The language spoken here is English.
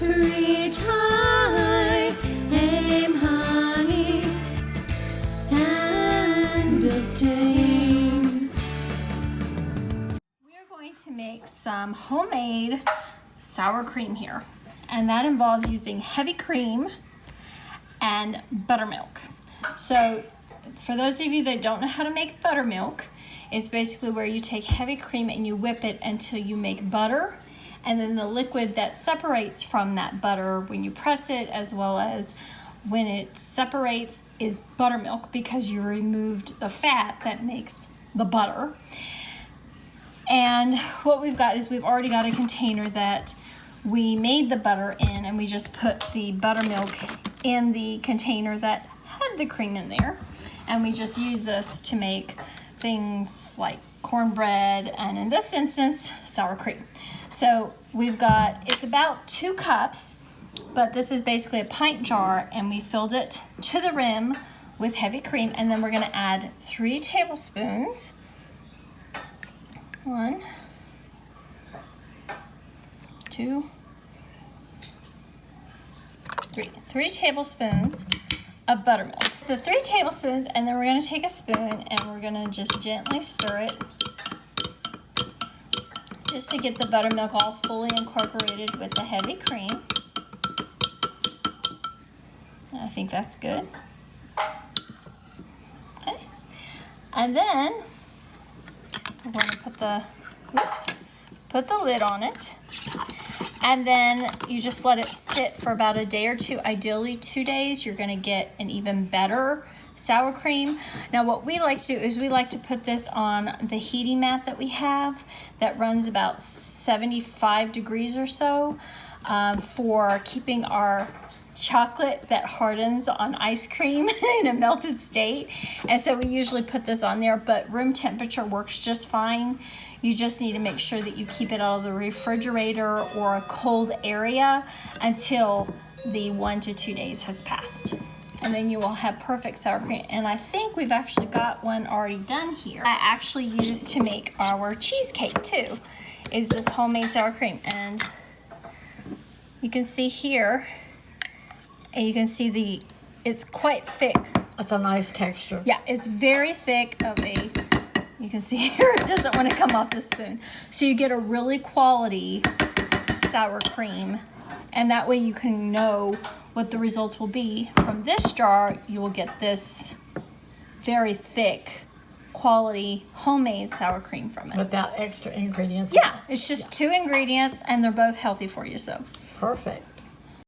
Reach high, aim high, and obtain. We're going to make some homemade sour cream here, and that involves using heavy cream and buttermilk. So for those of you that don't know how to make buttermilk, it's basically where you take heavy cream and you whip it until you make butter, and then the liquid that separates from that butter when you press it, as well as when it separates, is buttermilk, because you removed the fat that makes the butter. And what we've got is we've already got a container that we made the butter in, and we just put the buttermilk in the container that had the cream in there. And we just use this to make things like cornbread, and in this instance, sour cream. So we've got, it's about 2 cups, but this is basically a pint jar, and we filled it to the rim with heavy cream, and then we're gonna add 3 tablespoons. 1, 2, 3. 3 tablespoons of buttermilk. The 3 tablespoons, and then we're going to take a spoon and we're going to just gently stir it, just to get the buttermilk all fully incorporated with the heavy cream. I think that's good. Okay. And then we're going to put the lid on it. And then you just let it sit for about a day or 2, ideally 2 days. You're gonna get an even better sour cream. Now what we like to do is we like to put this on the heating mat that we have that runs about 75 degrees or so, for keeping our chocolate that hardens on ice cream in a melted state. And so we usually put this on there, but room temperature works just fine. You just need to make sure that you keep it out of the refrigerator or a cold area until the 1 to 2 days has passed. And then you will have perfect sour cream. And I think we've actually got one already done here. I actually used to make our cheesecake too, is this homemade sour cream. And you can see here, and you can see it's quite thick. It's a nice texture. Yeah, it's very thick you can see here, it doesn't want to come off the spoon. So you get a really quality sour cream, and that way you can know what the results will be. From this jar, you will get this very thick quality homemade sour cream from it. Without extra ingredients. Yeah, it's just 2 ingredients, and they're both healthy for you, so. Perfect.